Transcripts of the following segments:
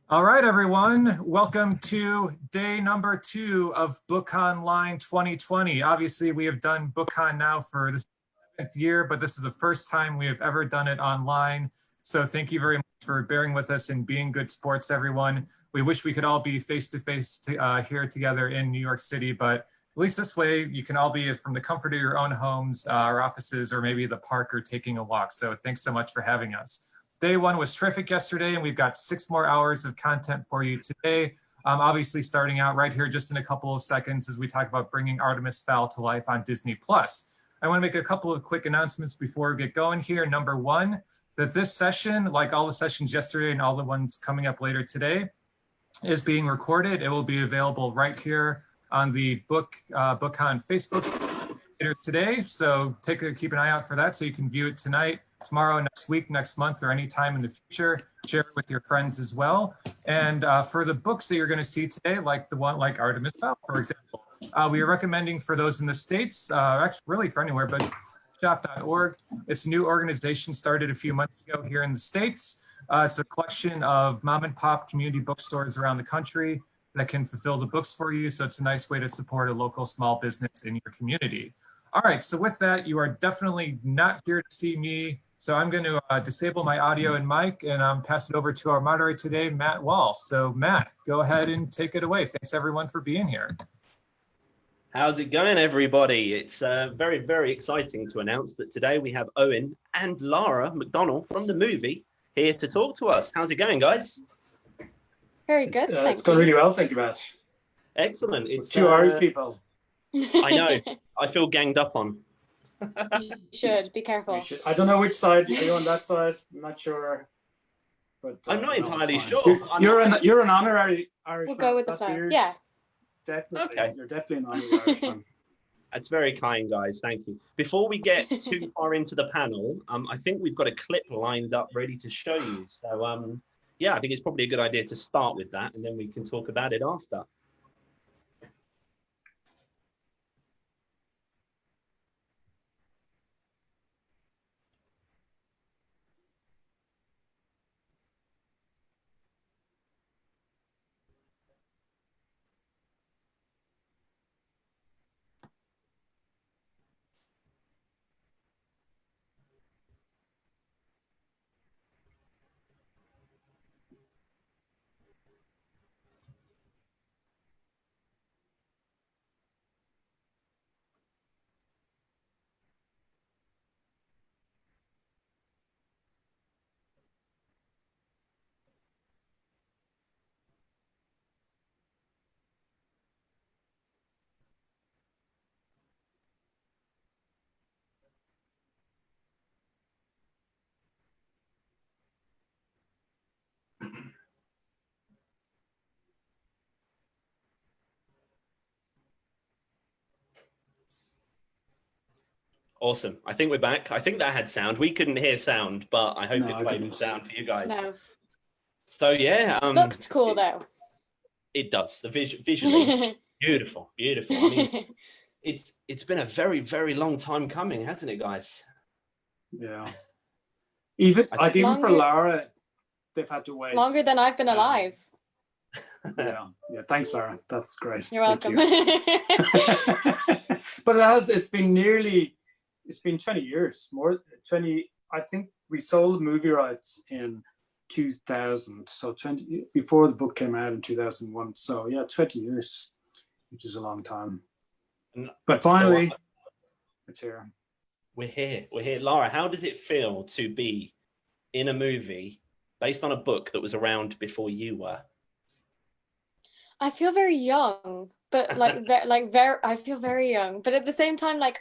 All right, everyone. Welcome to day number 2 of BookConline 2020. Obviously, we have done BookCon now for the 7th year, but this is the first time we have ever done it online. So thank you very much for bearing with us and being good sports, everyone. We wish we could all be face-to-face here together in New York City, but at least this way you can all be from the comfort of your own homes, or offices, or maybe the park or taking a walk. So thanks so much for having us. Day 1 was terrific yesterday, and we've got 6 more hours of content for you today. Obviously, starting out right here just in a couple of seconds as we talk about bringing Artemis Fowl to life on Disney+. I want to make a couple of quick announcements before we get going here. Number 1, that this session, like all the sessions yesterday and all the ones coming up later today, is being recorded. It will be available right here on the BookCon Facebook later today. So keep an eye out for that so you can view it tonight, tomorrow, next week, next month, or any time in the future. Share it with your friends as well. And for the books that you're going to see today, like the one like Artemis Fowl, for example, we are recommending for those in the States, actually really for anywhere, but shop.org. It's a new organization started a few months ago here in the States. It's a collection of mom and pop community bookstores around the country that can fulfill the books for you. So it's a nice way to support a local small business in your community. All right, so with that, you are definitely not here to see me. So I'm going to disable my audio and mic and pass it over to our moderator today, Matt Wall. So Matt, go ahead and take it away. Thanks everyone for being here. How's it going, everybody? It's very, very exciting to announce that today we have Eoin and Lara McDonnell from the movie here to talk to us. How's it going, guys? Very good. It's going really well, thank you, Matt. Excellent. It's 2 Irish people. I know. I feel ganged up on. You should be careful. I don't know which side. Are you on that side? I'm not sure. But I'm not entirely sure. You're an honorary Irish. We'll go with the flow. Yeah. Definitely. Okay. You're definitely an honorary Irishman. That's very kind, guys. Thank you. Before we get too far into the panel, I think we've got a clip lined up ready to show you. So, yeah, I think it's probably a good idea to start with that, and then we can talk about it after. Awesome. I think we're back. I think that had sound. We couldn't hear sound, but I hope it played with sound for you guys. No. So yeah, Looked cool though. It does. The visually beautiful, beautiful. I mean, it's been a very, very long time coming, hasn't it, guys? Yeah. Even for Lara, they've had to wait longer than I've been alive. Yeah. Thanks, Lara. That's great. You're welcome. But it's been 20 years, more 20. I think we sold the movie rights in 2000, so 20 before the book came out in 2001. So yeah, 20 years, which is a long time. But finally, it's here. We're here. Lara, how does it feel to be in a movie based on a book that was around before you were? I feel very young, but I feel very young, but at the same time, like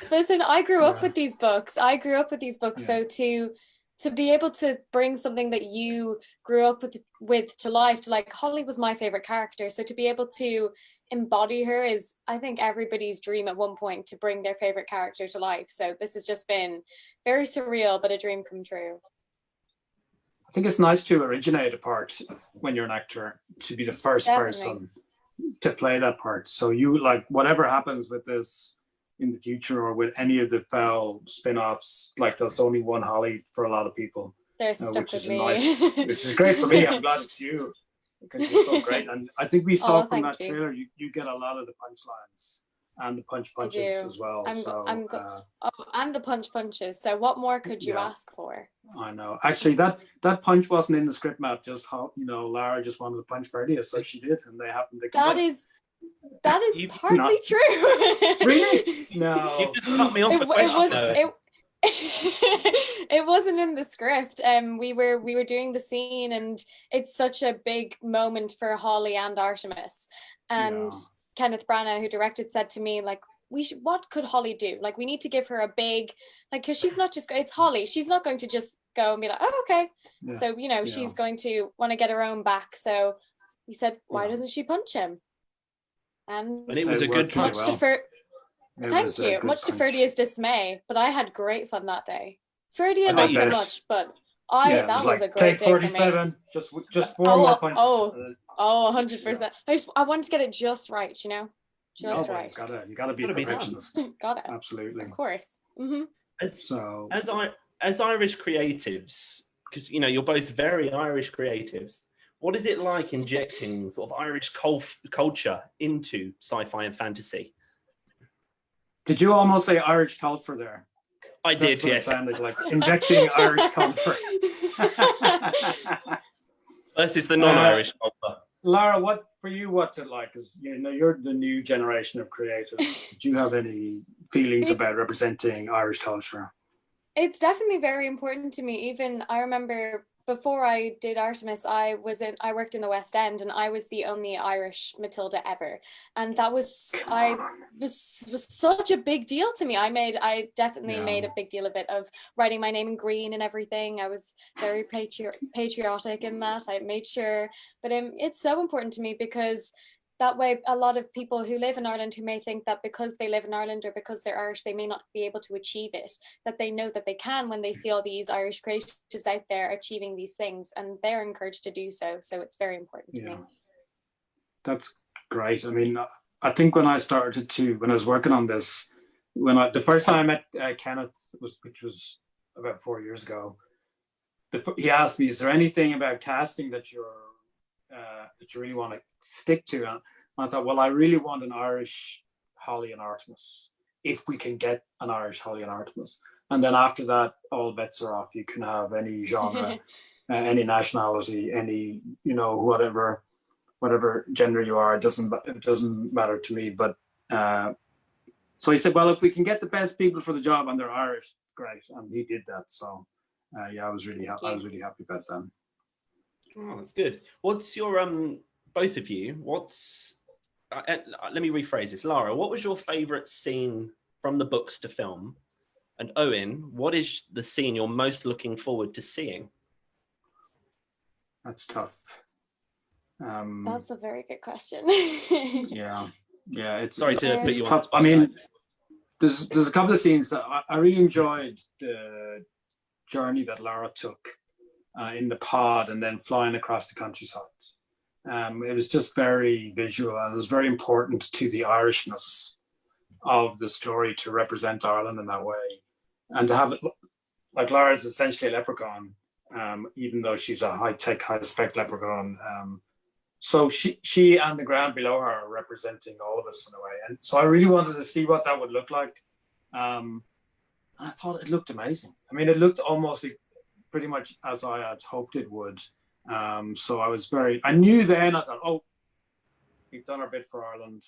listen, I grew up with these books. So to be able to bring something that you grew up with to life, to like Holly was my favorite character. So to be able to embody her is, I think, everybody's dream at one point, to bring their favorite character to life. So this has just been very surreal, but a dream come true. I think it's nice to originate a part when you're an actor, to be the first person to play that part. So you, like, whatever happens with this in the future or with any of the Fowl spin-offs, like there's only one Holly for a lot of people. They're stuck which with is me. nice, which is great for me. I'm glad it's you because you're so great. And I think we saw from that trailer, you get a lot of the punchlines and the punches as well. And the punches. So what more could you ask for? I know. Actually, that punch wasn't in the script map. Just how Lara just wanted to punch Freddie, so she did, and they happened to. That is partly true. Really? No. You just cut me off. It wasn't in the script. We were doing the scene, and it's such a big moment for Holly and Artemis. And Kenneth Branagh, who directed, said to me, like, what could Holly do? Like, we need to give her a big, like, because she's not just, it's Holly. She's not going to just go and be like, oh, okay. Yeah. So, she's going to want to get her own back. So we said, why doesn't she punch him? And it was a good try. Much to Ferdia's dismay, but I had great fun that day. Ferdia not so much, but that was a great take day 47, for me. just 4 more punches. 100%. I wanted to get it just right, Just right. You gotta be a perfectionist. Got it. Absolutely. Of course. Mm-hmm. As Irish creatives, because you're both very Irish creatives, what is it like injecting sort of Irish culture into sci-fi and fantasy? Did you almost say Irish Colfer there? That's did, yes. It sounded like injecting Irish Colfer. Versus the non-Irish Colfer. Lara, what's it like? Because you're the new generation of creatives. Did you have any feelings about representing Irish culture? It's definitely very important to me. Even I remember before I did Artemis, I worked in the West End, and I was the only Irish Matilda ever, and that was such a big deal to me. I definitely made a big deal of it, of writing my name in green and everything. I was very patriotic in that. I made sure, but it's so important to me because that way, a lot of people who live in Ireland who may think that because they live in Ireland or because they're Irish, they may not be able to achieve it, that they know that they can when they see all these Irish creatives out there achieving these things, and they're encouraged to do so. So it's very important to me. That's great. I mean, I think when I was working on this, the first time I met Kenneth, which was about 4 years ago, he asked me, is there anything about casting that you really want to stick to? And I thought, well, I really want an Irish Holly and Artemis, if we can get an Irish Holly and Artemis. And then after that, all bets are off. You can have any genre, any nationality, any, whatever gender you are. It doesn't matter to me. But so he said, well, if we can get the best people for the job and they're Irish, great. And he did that. So I was really happy. I was really happy about that. Oh, that's good. What's your both of you? Let me rephrase this. Lara, what was your favourite scene from the books to film? And Eoin, what is the scene you're most looking forward to seeing? That's tough. That's a very good question. yeah. It's sorry to put you on. I mean, there's a couple of scenes that I really enjoyed the journey that Lara took. In the pod and then flying across the countryside. It was just very visual, and it was very important to the Irishness of the story to represent Ireland in that way. And to have it, like Lara's essentially a leprechaun, even though she's a high-tech, high-spec leprechaun. So she and the ground below her are representing all of us in a way. And so I really wanted to see what that would look like. And I thought it looked amazing. I mean, it looked almost like pretty much as I had hoped it would. So I knew then, I thought, oh, we've done our bit for Ireland.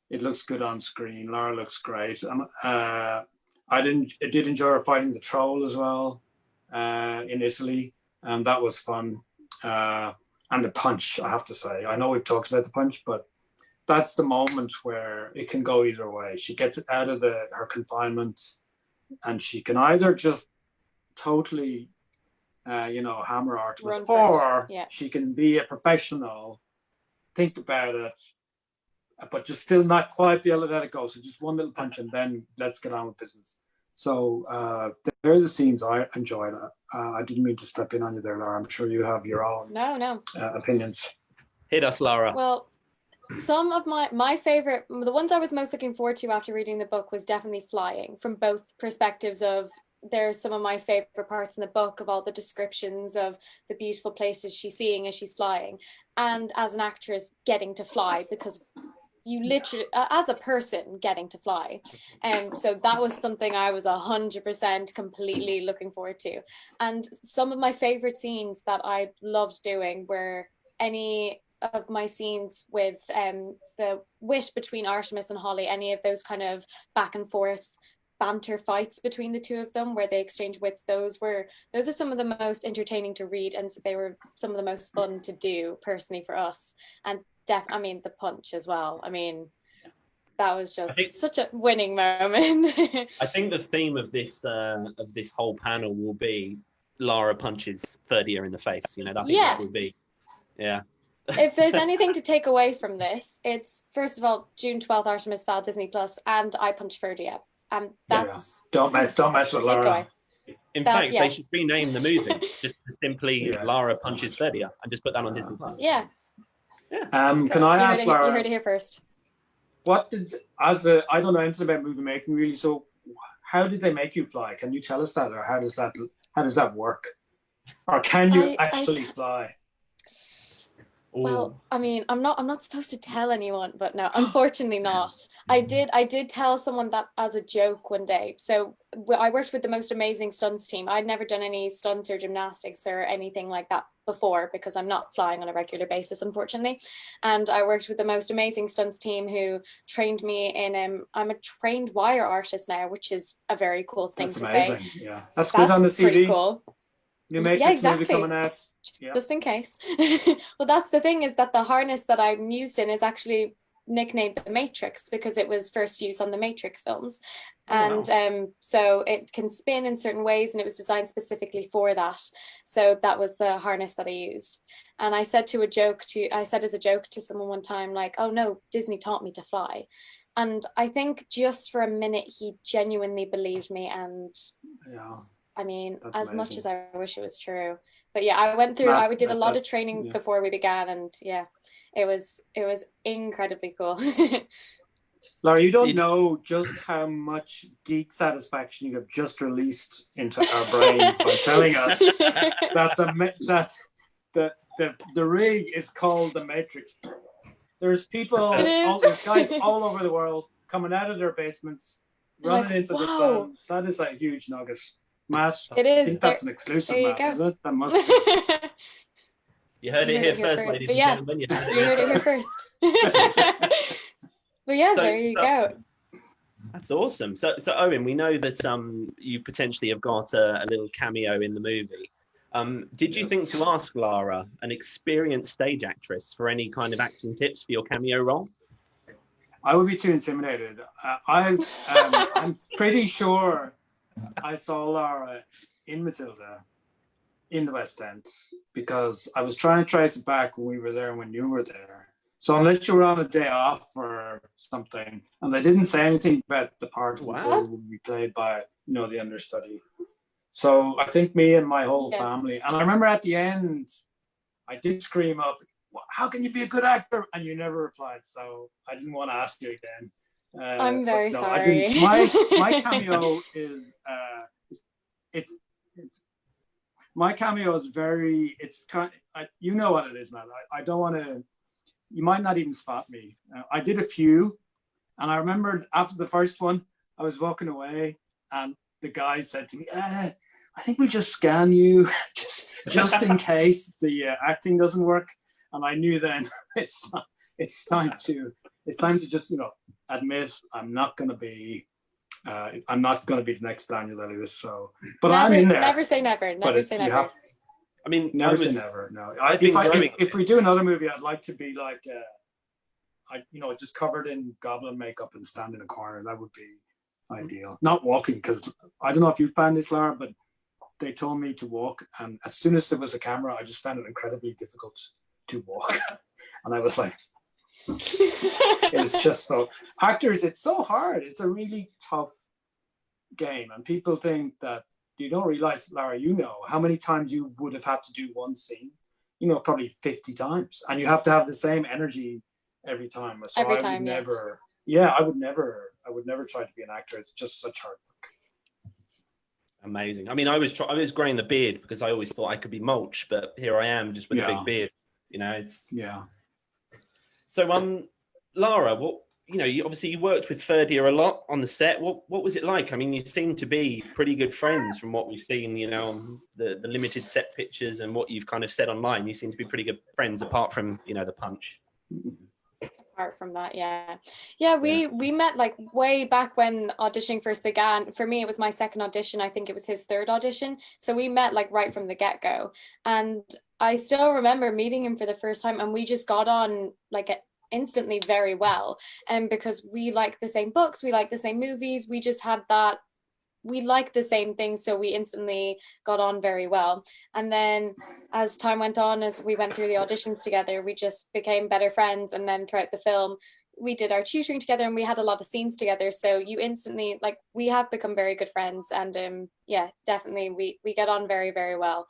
It looks good on screen. Lara looks great. I did enjoy fighting the troll as well in Italy. That was fun. And the punch, I have to say. I know we've talked about the punch, but that's the moment where it can go either way. She gets out of her confinement, and she can either just totally, hammer Artemis, or she can be a professional, think about it, but just still not quite be able to let it go. So just one little punch, and then let's get on with business. So they're the scenes I enjoyed. I didn't mean to step in on you there, Lara. I'm sure you have your own opinions. Hit us, Lara. Well, some of my favorite, the ones I was most looking forward to after reading the book was definitely flying, from both perspectives of they're some of my favorite parts in the book, of all the descriptions of the beautiful places she's seeing as she's flying, and as an actress getting to fly, because you literally, as a person, getting to fly. So that was something I was 100% completely looking forward to. And some of my favorite scenes that I loved doing were any of my scenes with the wit between Artemis and Holly, any of those kind of back and forth banter fights between the two of them where they exchange wits. Those are some of the most entertaining to read, and they were some of the most fun to do personally for us. And I mean, the punch as well. I mean, that was just such a winning moment. I think the theme of this whole panel will be Lara punches Ferdia in the face. You know, that will be, yeah. If there's anything to take away from this, it's first of all June 12th, Artemis Fowl, Disney Plus, and I Punch Ferdia, and that's don't mess with Lara. In fact, they should rename the movie just simply Lara Punches Ferdia and just put that on Disney Plus. Yeah. Can I ask Lara? You heard it here first. What did, I don't know anything about movie making really, so how did they make you fly? Can you tell us that, or how does that work? Or can you actually fly? Well, I mean, I'm not supposed to tell anyone, but no, unfortunately not. I did tell someone that as a joke one day. So I worked with the most amazing stunts team. I'd never done any stunts or gymnastics or anything like that before, because I'm not flying on a regular basis, unfortunately. And I worked with the most amazing stunts team who trained me in, I'm a trained wire artist now, which is a very cool thing to say. Yeah, that's good on the CV. Pretty cool. New Matrix movie coming out. Yeah. Just in case. Well, that's the thing, is that the harness that I'm used in is actually nicknamed the Matrix because it was first used on the Matrix films. And so it can spin in certain ways, and it was designed specifically for that. So that was the harness that I used. And I said as a joke to someone one time, like, oh no, Disney taught me to fly. And I think just for a minute he genuinely believed me. And I mean, that's as amazing. Much as I wish it was true. But yeah, I went through, I did a lot of training before we began, and it was incredibly cool. Lara, you don't know just how much geek satisfaction you have just released into our brains by telling us that the rig is called the Matrix. There's there's guys all over the world coming out of their basements, running into the sun. That is a huge nugget. Matt, it is. I think that's an exclusive, Matt, is it? That must be. You heard it here first, ladies and gentlemen. You heard it here first. But there you go. That's awesome. So Owen, we know that you potentially have got a little cameo in the movie. Did you think to ask Lara, an experienced stage actress, for any kind of acting tips for your cameo role? I would be too intimidated. I'm pretty sure I saw Lara in Matilda in the West End, because I was trying to trace it back when we were there, when you were there. So unless you were on a day off or something, and they didn't say anything about the part until we played by, the understudy. So I think me and my whole family, and I remember at the end, I did scream up, how can you be a good actor? And you never replied, so I didn't want to ask you again. I'm very sorry. My cameo is my cameo is very, it's kind of, you know what it is, man. I don't want to, you might not even spot me. I did a few, and I remembered after the first one, I was walking away, and the guy said to me, I think we'll just scan you just in case the acting doesn't work. And I knew then it's time to just, admit I'm not going to be the next Daniel Day-Lewis. So, but I'm in there. Never say never. Never say never. Never say never. No. If we do another movie, I'd like to be like, just covered in goblin makeup and stand in a corner. That would be ideal. Not walking, because I don't know if you found this, Lara, but they told me to walk, and as soon as there was a camera, I just found it incredibly difficult to walk. And I was like, it was just so, actors, it's so hard. It's a really tough game, and people think that, you don't realize, Lara, how many times you would have had to do one scene, probably 50 times, and you have to have the same energy every time. So I would never try to be an actor. It's just such hard work. Amazing. I mean, I was growing the beard because I always thought I could be Mulch, but here I am just with a big beard. You know, it's So, Lara, what you obviously you worked with third year a lot on the set. What was it like? I mean, you seem to be pretty good friends from what we've seen. You know, on the limited set pictures and what you've kind of said online. You seem to be pretty good friends, apart from the punch. Apart from that, we met like way back when auditioning first began. For me, it was my second audition. I think it was his third audition, so we met like right from the get-go. And I still remember meeting him for the first time, and we just got on like instantly very well. And because we like the same books, we like the same movies, we just had that, we like the same things, so we instantly got on very well. And then as time went on, as we went through the auditions together, we just became better friends. And then throughout the film, we did our tutoring together, and we had a lot of scenes together, so you instantly, like, we have become very good friends. And definitely we get on very, very well.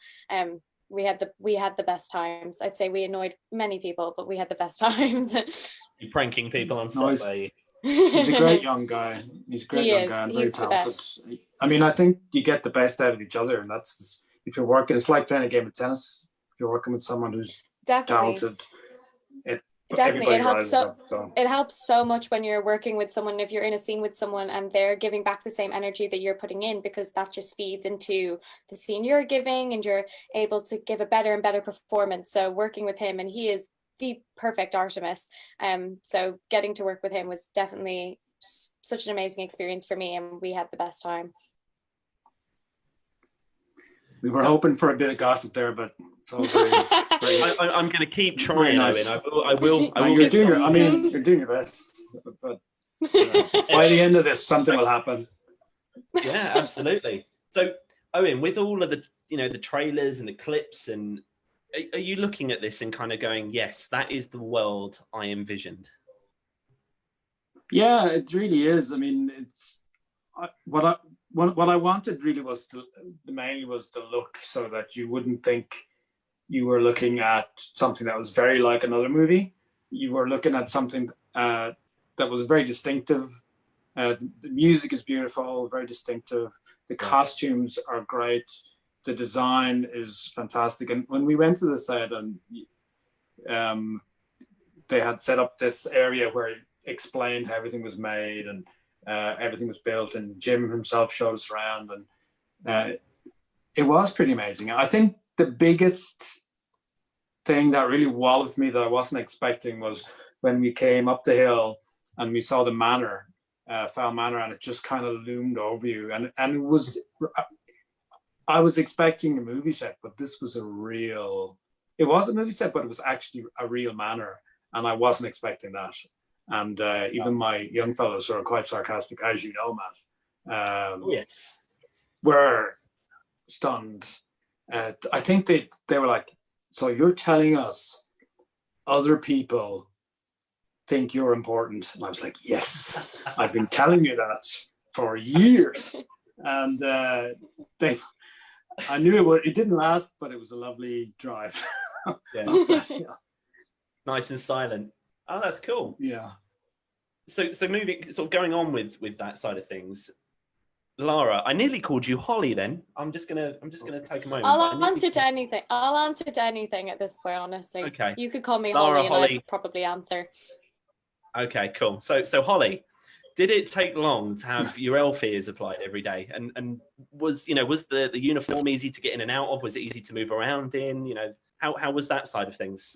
We had the best times. I'd say we annoyed many people, but we had the best times. You're pranking people on set. He's a great young guy. He's a great young guy and very talented. I mean, I think you get the best out of each other, and that's if you're working. It's like playing a game of tennis. If you're working with someone who's talented, it helps it helps so much when you're working with someone. If you're in a scene with someone and they're giving back the same energy that you're putting in, because that just feeds into the scene you're giving, and you're able to give a better and better performance. So working with him, and he is the perfect Artemis. So getting to work with him was definitely such an amazing experience for me, and we had the best time. We were hoping for a bit of gossip there, but it's all very I'm going to keep trying. Nice. I will. You're doing your best, but by the end of this, something will happen. Yeah, absolutely. So, Eoin, with all of the the trailers and the clips, and are you looking at this and kind of going, yes, that is the world I envisioned? Yeah, it really is. I mean, it's what I wanted really was mainly was the look, so that you wouldn't think you were looking at something that was very like another movie. You were looking at something that was very distinctive. The music is beautiful, very distinctive. The costumes are great. The design is fantastic. And when we went to the set, and they had set up this area where it explained how everything was made and everything was built, and Jim himself showed us around, and it was pretty amazing. I think the biggest thing that really walloped me that I wasn't expecting was when we came up the hill and we saw the manor, Fowl Manor, and it just kind of loomed over you. And it was, I was expecting a movie set, but this was it was a movie set, but it was actually a real manor. And I wasn't expecting that. And even my young fellows who are quite sarcastic, as you know, Matt, were stunned. I think they were like, so you're telling us other people think you're important? And I was like, yes, I've been telling you that for years. And I knew it didn't last, but it was a lovely drive. Yeah. Nice and silent. Oh, that's cool. Yeah. So moving, sort of going on with that side of things, Lara, I nearly called you Holly. Then I'm just gonna take a moment. I'll answer to anything. I'll answer to anything at this point, honestly. Okay. You could call me Lara, Holly, and I'd probably answer. Okay, cool. So Holly, did it take long to have your elf ears applied every day? And was the uniform easy to get in and out of? Was it easy to move around in? How was that side of things?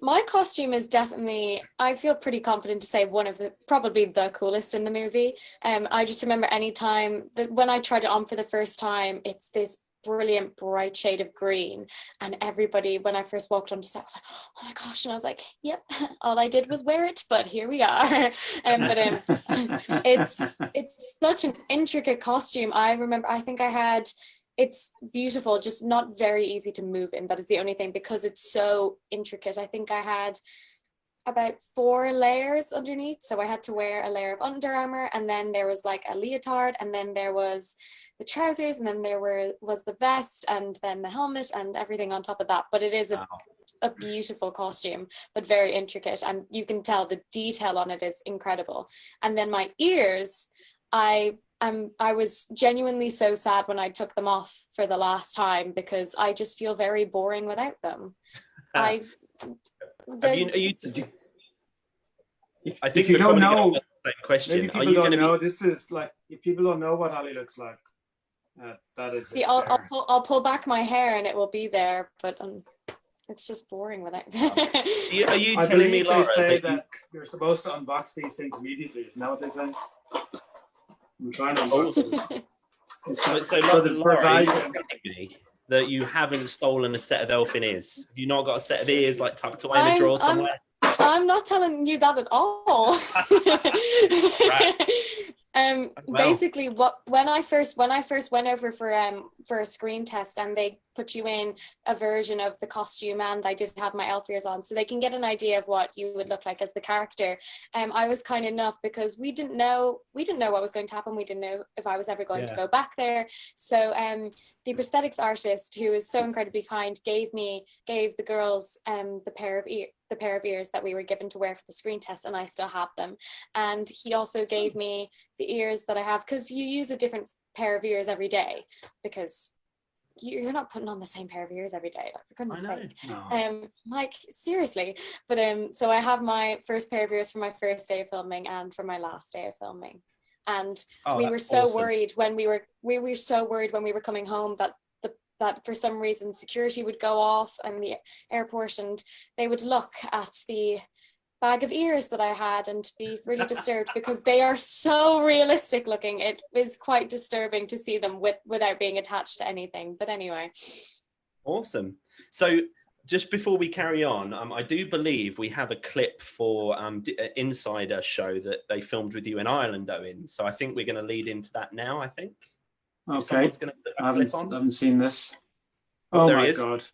My costume is definitely, I feel pretty confident to say, probably the coolest in the movie. I just remember any time that when I tried it on for the first time, it's this brilliant bright shade of green, and everybody, when I first walked onto set, was like, oh my gosh, and I was like, yep, all I did was wear it, but here we are. It's such an intricate costume. I think I had, it's beautiful, just not very easy to move in. That is the only thing, because it's so intricate. I think I had about 4 layers underneath. So I had to wear a layer of Under Armour, and then there was like a leotard, and then there was the trousers, and then there was the vest, and then the helmet, and everything on top of that. But it is a beautiful costume, but very intricate, and you can tell the detail on it is incredible. And then my ears, I I was genuinely so sad when I took them off for the last time because I just feel very boring without them. I think if you don't know, question. Maybe people don't know. This is like, if people don't know what Holly looks like, that is. See, I'll pull back my hair and it will be there, but it's just boring without. Are you telling me, Lara, they say that you're supposed to unbox these things immediately? Isn't that what they say? I'm trying to unbox this. That you haven't stolen a set of elfin ears. Have you not got a set of ears like tucked away in a drawer somewhere? I'm not telling you that at all. Basically, when I first went over for a screen test, and they put you in a version of the costume, and I did have my elf ears on, so they can get an idea of what you would look like as the character. I was kind enough because we didn't know what was going to happen. We didn't know if I was ever going to go back there. So the prosthetics artist, who is so incredibly kind, gave the girls the pair of ears that we were given to wear for the screen test, and I still have them. And he also gave me the ears that I have, because you use a different pair of ears every day, because you're not putting on the same pair of ears every day, like, for goodness sake. No. Like, seriously. But so I have my first pair of ears for my first day of filming and for my last day of filming. And we were so worried when we were so worried when we were coming home that for some reason security would go off in the airport and they would look at the bag of ears that I had and be really disturbed because they are so realistic looking. It is quite disturbing to see them without being attached to anything. But anyway. Awesome. So just before we carry on, I do believe we have a clip for Insider show that they filmed with you in Ireland, Owen. So I think we're going to lead into that now, I think. Okay. I haven't seen this. Oh my God.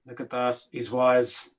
Look at that. He's wise.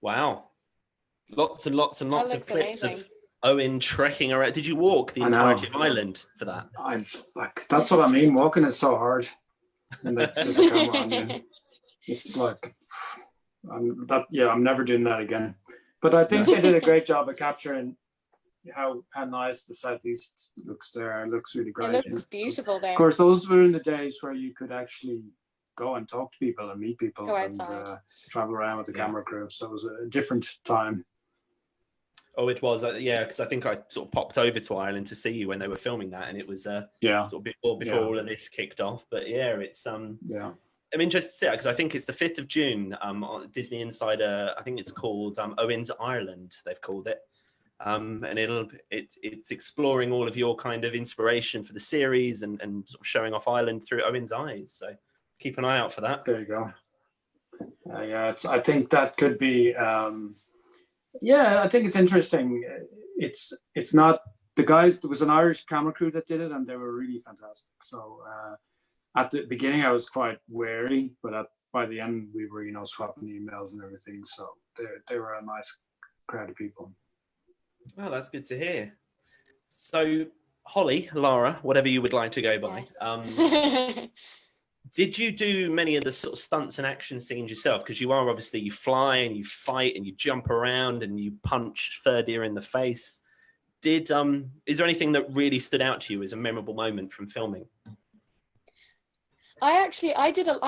Wow. Lots and lots and lots of clips amazing. Of Owen trekking around. Did you walk the entirety of Ireland for that? That's what I mean. Walking is so hard. And there's a camera on you. It's like, I'm never doing that again. But I think they did a great job of capturing how nice the southeast looks there. It looks really great. It looks beautiful there. Of course, those were in the days where you could actually go and talk to people and meet people and travel around with the camera crew. So it was a different time. Oh, it was, because I think I sort of popped over to Ireland to see you when they were filming that, and it was sort of before all of this kicked off. But it's I'm interested to see it because I think it's the 5th of June on Disney Insider. I think it's called Owen's Ireland. They've called it, and it's exploring all of your kind of inspiration for the series and sort of showing off Ireland through Owen's eyes. So keep an eye out for that. There you go. I think that could be. I think it's interesting. It's not the guys. There was an Irish camera crew that did it, and they were really fantastic. So at the beginning, I was quite wary, but by the end, we were swapping emails and everything. So they were a nice crowd of people. Well, that's good to hear. So Holly, Lara, whatever you would like to go by. Yes. Did you do many of the sort of stunts and action scenes yourself? Because you fly and you fight and you jump around and you punch Third Ear in the face. is there anything that really stood out to you as a memorable moment from filming? I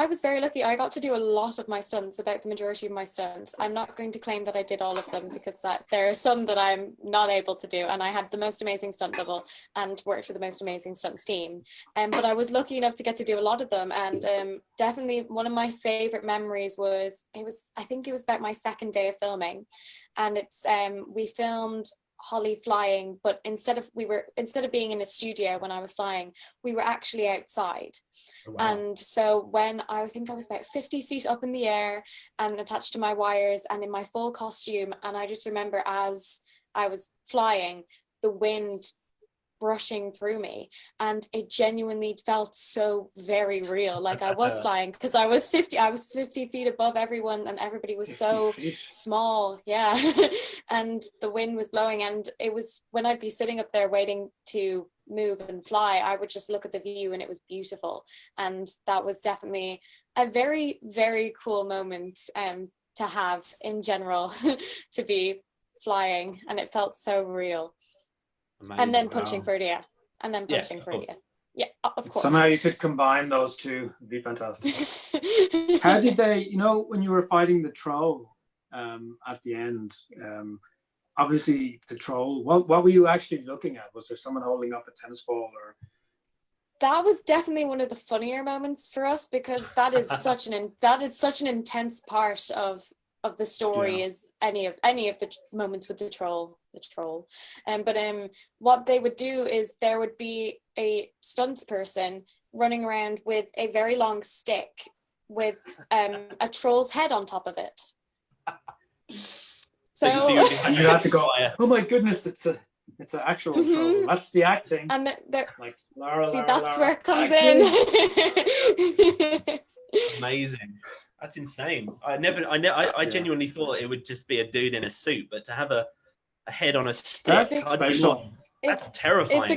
was very lucky. I got to do a lot of my stunts, about the majority of my stunts. I'm not going to claim that I did all of them, because there are some that I'm not able to do. And I had the most amazing stunt double and worked with the most amazing stunts team. But I was lucky enough to get to do a lot of them. And definitely one of my favorite memories I think it was about my second day of filming. And we filmed Holly flying, but instead of being in a studio when I was flying, we were actually outside. Oh, wow. And so when I think I was about 50 feet up in the air and attached to my wires and in my full costume, and I just remember as I was flying, the wind brushing through me, and it genuinely felt so very real, like I was flying, because I was 50 feet above everyone, and everybody was so small, yeah. And the wind was blowing, and it was when I'd be sitting up there waiting to move and fly, I would just look at the view, and it was beautiful. And that was definitely a very, very cool moment to have in general, to be flying, and it felt so real. Amazing. And then punching for it, yeah. And then punching for it, yeah. Yeah, of course. Somehow you could combine those two. It'd be fantastic. How did they, when you were fighting the troll at the end, obviously the troll, what were you actually looking at? Was there someone holding up a tennis ball or? That was definitely one of the funnier moments for us, because that is such an intense part of the story, yeah. Is any of the moments with the troll. But what they would do is there would be a stunts person running around with a very long stick with a troll's head on top of it. So you have to go, oh my goodness, it's an actual troll. That's the acting. And like Lara, that's where it comes in. Amazing. That's insane. I genuinely thought it would just be a dude in a suit, but to have a head on a stick, that's terrifying.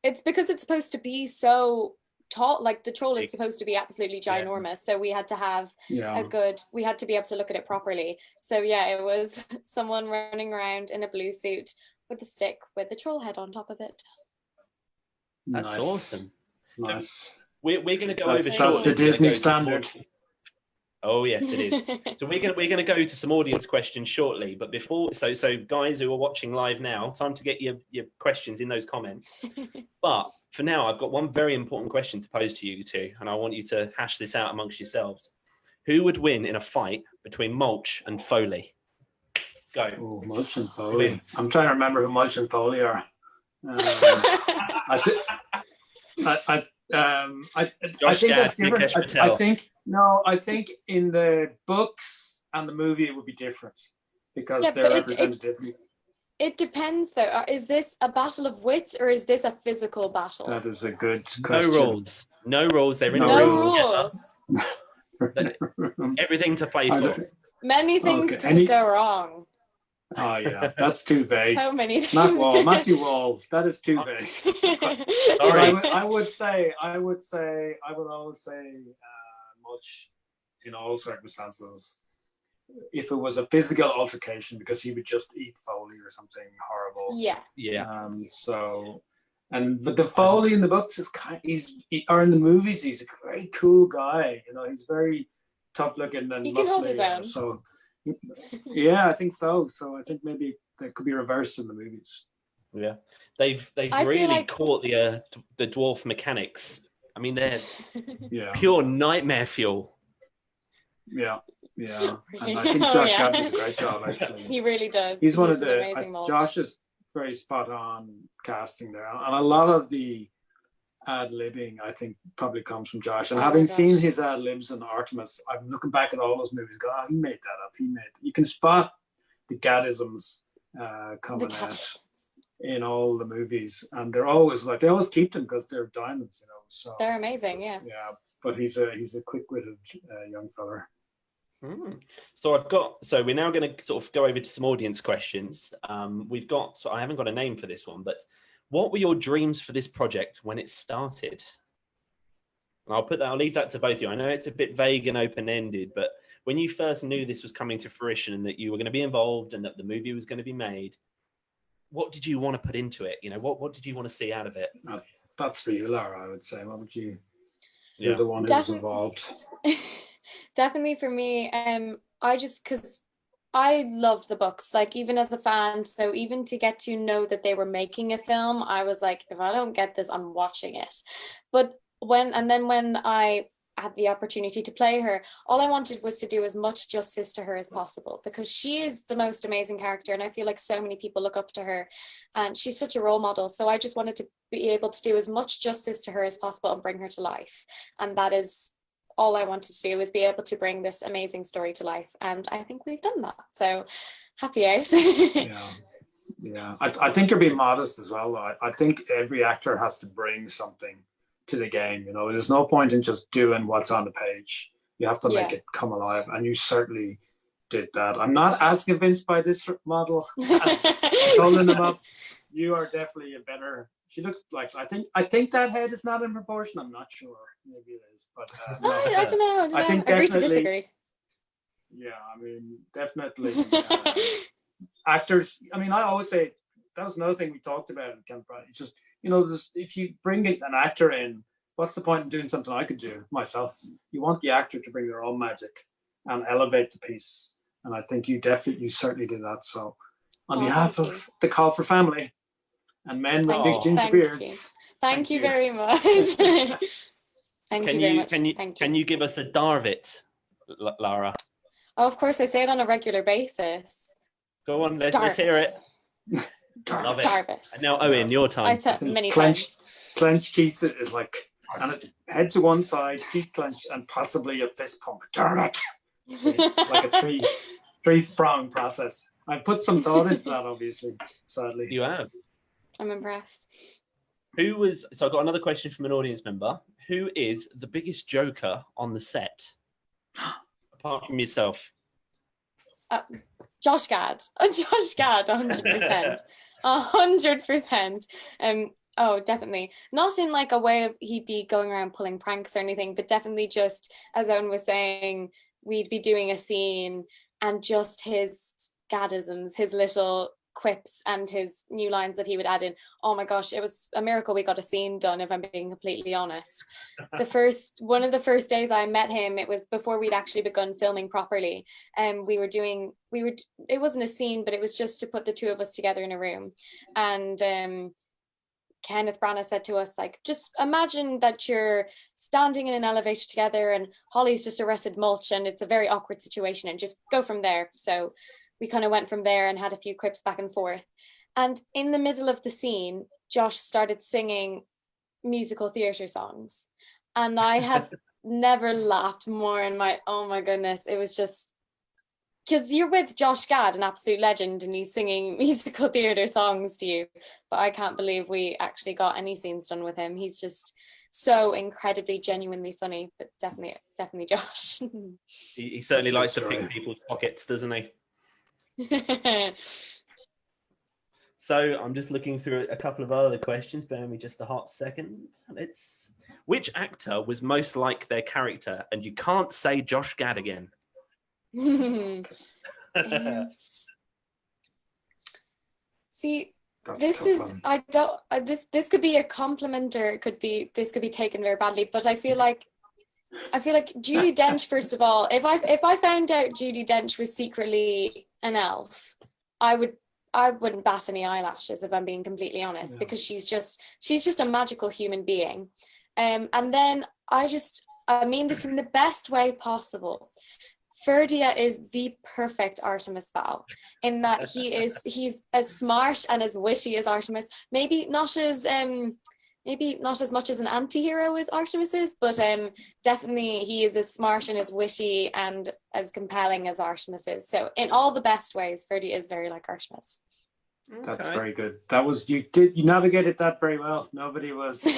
It's because it's supposed to be so tall. Like the troll is supposed to be absolutely ginormous, yeah. So we had to have we had to be able to look at it properly. So yeah, it was someone running around in a blue suit with a stick with the troll head on top of it. That's awesome. Nice. So we're going to go over. That's the Disney standard. Oh yes, it is. So we're gonna go to some audience questions shortly, but before, so guys who are watching live now, time to get your questions in those comments. But for now, I've got one very important question to pose to you two, and I want you to hash this out amongst yourselves. Who would win in a fight between Mulch and Foley? Go. Oh, Mulch and Foley. I'm trying to remember who Mulch and Foley are. I think that's different. I think in the books and the movie it would be different, because they're represented differently. It depends though. Is this a battle of wits or is this a physical battle? That is a good question. No rules. They're in rules. Everything to play for. Many things can go wrong. Oh yeah, that's too vague. So many things. Matthew Wall. That is too vague. Sorry. I would always say Mulch in all circumstances. If it was a physical altercation, because he would just eat Foley or something horrible. Yeah. Yeah. But the Foley in the books is or in the movies, he's a very cool guy. He's very tough looking and he can hold his own. So yeah, I think so. So I think maybe that could be reversed in the movies. Yeah, they've really caught the dwarf mechanics. I mean, they're pure nightmare fuel. Yeah. And I think Josh Gad does a great job, actually. He really does. He's one of the Josh is very spot on casting there, and a lot of the ad-libbing I think probably comes from Josh. And having seen his ad-libs in Artemis, I'm looking back at all those movies going, he made that up. You can spot the Gadisms coming out in all the movies, and they're always they always keep them because they're diamonds, so they're amazing. Yeah, but he's a quick-witted young fella. So we're now going to sort of go over to some audience questions. I haven't got a name for this one, but what were your dreams for this project when it started? And I'll leave that to both of you. I know it's a bit vague and open-ended, but when you first knew this was coming to fruition and that you were going to be involved and that the movie was going to be made, what did you want to put into it? You know, what did you want to see out of it? That's for you, Lara, I would say. What would you? You're the one who's involved. Definitely for me, because I loved the books, like even as a fan. So even to get to know that they were making a film, I was like, if I don't get this, I'm watching it. But when I had the opportunity to play her, all I wanted was to do as much justice to her as possible, because she is the most amazing character, and I feel like so many people look up to her, and she's such a role model. So I just wanted to be able to do as much justice to her as possible and bring her to life. And that is all I wanted to do, is be able to bring this amazing story to life. And I think we've done that. So happy out. Yeah. I think you're being modest as well. I think every actor has to bring something to the game. You know, there's no point in just doing what's on the page. You have to make it come alive, and you certainly did that. I'm not as convinced by this model as holding them up. You are definitely a better. She looks like, I think that head is not in proportion. I'm not sure. Maybe it is, but no. I don't know. I think agree to disagree. Yeah, I mean, definitely actors. I mean, I always say that was another thing we talked about in Camp Brad. It's just, you know, if you bring an actor in, what's the point in doing something I could do myself? You want the actor to bring their own magic and elevate the piece. And I think you certainly did that. So on behalf of the Colfer family and men with big ginger beards. Thank you very much. Thank you very much. Can you give us a Darvit, Lara? Oh, of course, I say it on a regular basis. Go on, let's hear it. Love it. Darvit. Now, Owen, your time. I said many times. Clenched teeth is like, and head to one side, teeth clenched, and possibly a fist pump. Darn it! It's like a three-pronged process. I put some thought into that, obviously, sadly. You have. I'm impressed. So I've got another question from an audience member. Who is the biggest joker on the set? Apart from yourself. Josh Gad. Josh Gad, 100%. 100%. Oh, definitely. Not in like a way of he'd be going around pulling pranks or anything, but definitely just, as Owen was saying, we'd be doing a scene and just his gadisms, his little quips and his new lines that he would add in. Oh my gosh, it was a miracle we got a scene done, if I'm being completely honest. One of the first days I met him, it was before we'd actually begun filming properly. It wasn't a scene, but it was just to put the two of us together in a room. And Kenneth Branagh said to us, like, just imagine that you're standing in an elevator together and Holly's just arrested Mulch and it's a very awkward situation, and just go from there. So we kind of went from there and had a few quips back and forth. And in the middle of the scene, Josh started singing musical theatre songs. And I have never laughed more in oh my goodness, it was just, because you're with Josh Gad, an absolute legend, and he's singing musical theatre songs to you. But I can't believe we actually got any scenes done with him. He's just so incredibly, genuinely funny, but definitely Josh. He certainly likes to pick people's pockets, doesn't he? So I'm just looking through a couple of other questions. Bear with me just a hot second. Which actor was most like their character? And you can't say Josh Gad again. See, this could be a compliment, or this could be taken very badly, but I feel like Judi Dench, first of all, if I found out Judi Dench was secretly an elf, I wouldn't bat any eyelashes, if I'm being completely honest, because she's just a magical human being. And then I mean this in the best way possible. Ferdia is the perfect Artemis Fowl, in that he's as smart and as witty as Artemis. Maybe not as much as an anti-hero as Artemis is, but definitely he is as smart and as witty and as compelling as Artemis is. So in all the best ways, Ferdia is very like Artemis. That's very good. That was you navigated that very well. Nobody was. I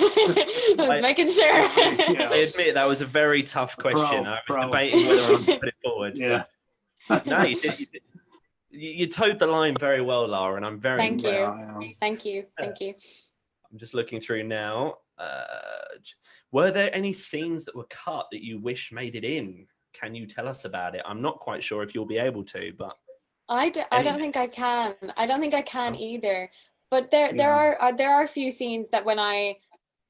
was making sure. I admit that was a very tough question. I was debating whether I to put it forward. Yeah. No, you did. You towed the line very well, Lara, and I'm very. Thank you. I'm just looking through now. Were there any scenes that were cut that you wish made it in? Can you tell us about it? I'm not quite sure if you'll be able to, but I don't think I can. I don't think I can Oh. either. But there are a few scenes that when I,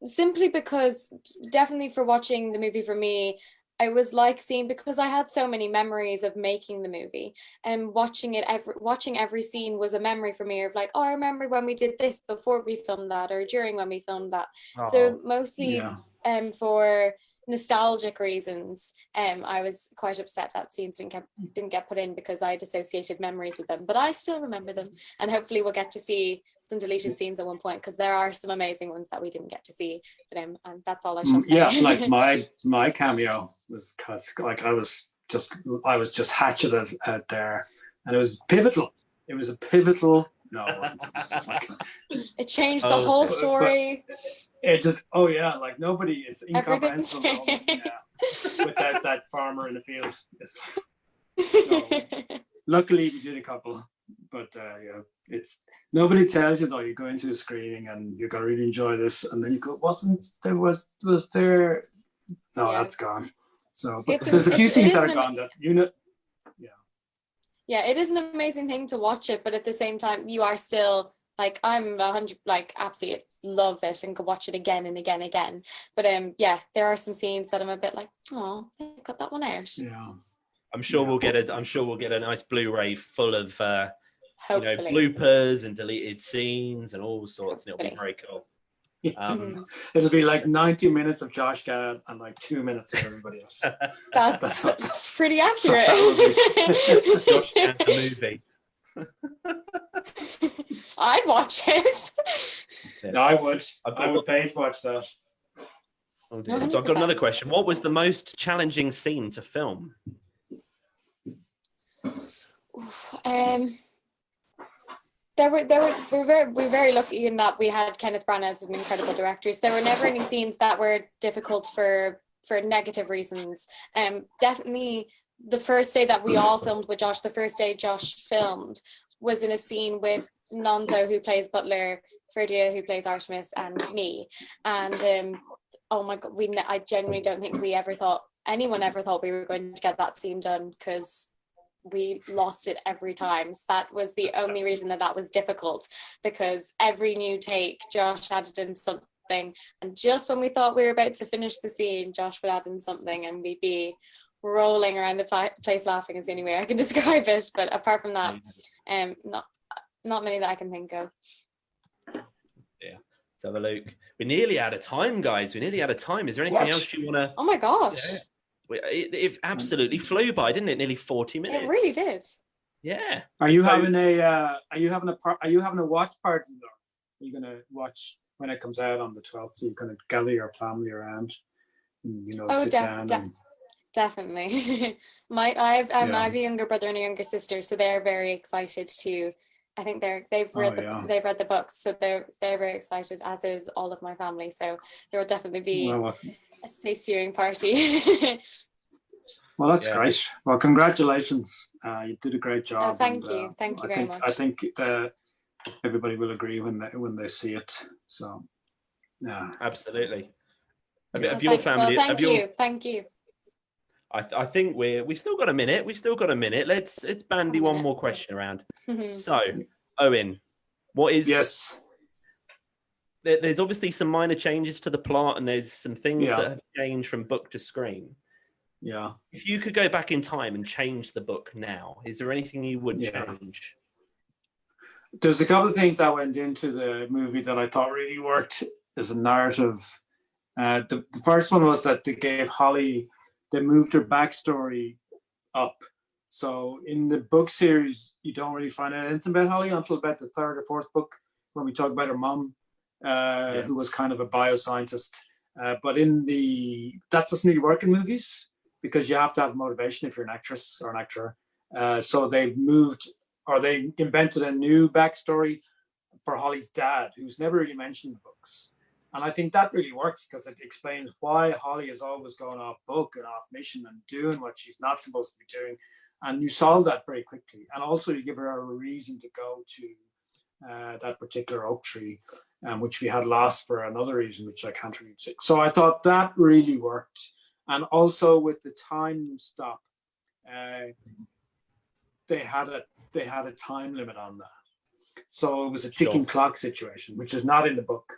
simply because definitely for watching the movie for me, I was like seeing, because I had so many memories of making the movie and watching every scene was a memory for me of like, oh, I remember when we did this before we filmed that or during when we filmed that. So mostly for nostalgic reasons, I was quite upset that scenes didn't get put in because I had associated memories with them, but I still remember them, and hopefully we'll get to see some deleted scenes at one point, because there are some amazing ones that we didn't get to see. But that's all I shall say. Yeah, like my cameo was like I was just hatcheted out there, and it was pivotal. It was a pivotal. No, it wasn't. It was just like, it changed the whole story. It just, like nobody is incomprehensible. With that farmer in the field. No. Luckily, we did a couple, but it's nobody tells you though. You go into a screening and you're gonna really enjoy this, and then you go, was there? No, that's gone. So, but there's a few things that are gone that Yeah, it is an amazing thing to watch it, but at the same time, you are still like, I'm 100, like, absolutely love it and could watch it again and again and again. But there are some scenes that I'm a bit like, oh, they cut that one out. Yeah. I'm sure we'll get a nice Blu-ray full of hopefully bloopers and deleted scenes and all sorts, and it'll be very cool. It'll be like 90 minutes of Josh Gad and like 2 minutes of everybody else. That's pretty accurate. Josh Gad the movie. I'd watch it. No, I would pay to watch that. Oh dear. So I've got another question. What was the most challenging scene to film? We're very lucky in that we had Kenneth Branagh as an incredible director. So there were never any scenes that were difficult for negative reasons. Definitely the first day that we all filmed with Josh, the first day Josh filmed was in a scene with Nonzo, who plays Butler, Ferdia, who plays Artemis, and me. And oh my God, I genuinely don't think anyone ever thought we were going to get that scene done, because we lost it every time. So that was the only reason that was difficult, because every new take Josh added in something, and just when we thought we were about to finish the scene, Josh would add in something and we'd be rolling around the place laughing is the only way I can describe it. But apart from that, not many that I can think of. Yeah, let's have a look. We're nearly out of time, guys. We're nearly out of time. Is there anything else you want to? Oh my gosh. Yeah. It absolutely flew by, didn't it? Nearly 40 minutes. It really did. Yeah. Are you having a watch party though? Are you gonna watch when it comes out on the 12th? So you're gonna gather your family around, and, sit down. Definitely. I have a younger brother and a younger sister, so they're very excited to. I think they've read the books, so they're very excited, as is all of my family. So there will definitely be a safe viewing party. Well, that's great. Well, congratulations. You did a great job. Thank you very much. I think everybody will agree when they see it. So, yeah, absolutely. Have your family? Thank you. I think we've still got a minute. Let's bandy one more question around. So, Eoin, what is? Yes. There's obviously some minor changes to the plot, and there's some things that have changed from book to screen. Yeah. If you could go back in time and change the book now, is there anything you would change? There's a couple of things that went into the movie that I thought really worked as a narrative. The first one was that they gave Holly. They moved her backstory up. So in the book series, you don't really find out anything about Holly until about the third or fourth book, when we talk about her mum, who was kind of a bioscientist. But that doesn't really work in movies, because you have to have motivation if you're an actress or an actor. So they invented a new backstory for Holly's dad, who's never really mentioned in the books. And I think that really works, because it explains why Holly is always going off book and off mission and doing what she's not supposed to be doing. And you solve that very quickly. And also you give her a reason to go to that particular oak tree, which we had lost for another reason, which I can't really say. So I thought that really worked. And also with the time stop, they had they had a time limit on that. So it was a ticking clock situation, which is not in the book.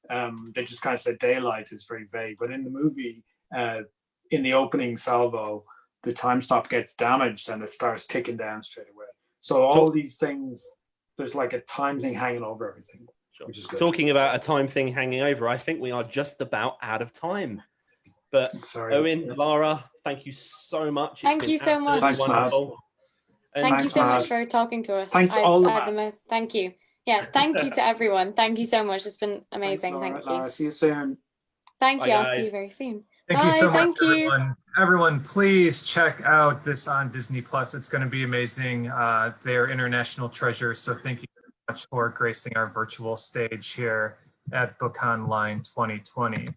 They just kind of said daylight is very vague. But in the movie, in the opening salvo, the time stop gets damaged and it starts ticking down straight away. So all these things, there's like a time thing hanging over everything, which is good. Talking about a time thing hanging over, I think we are just about out of time. But Eoin, Lara, thank you so much. Thank you so much. Thanks, wonderful. Thank you so much for talking to us. Thanks all the most. Thank you. Yeah, thank you to everyone. Thank you so much. It's been amazing. Thanks, Thank you. Lara. See you soon. Thank you. Bye, I'll see you guys. very soon. Thank you so much, Thank you. everyone. Everyone, please check out this on Disney Plus. It's going to be amazing. They're international treasures. So thank you very much for gracing our virtual stage here at BookConline 2020.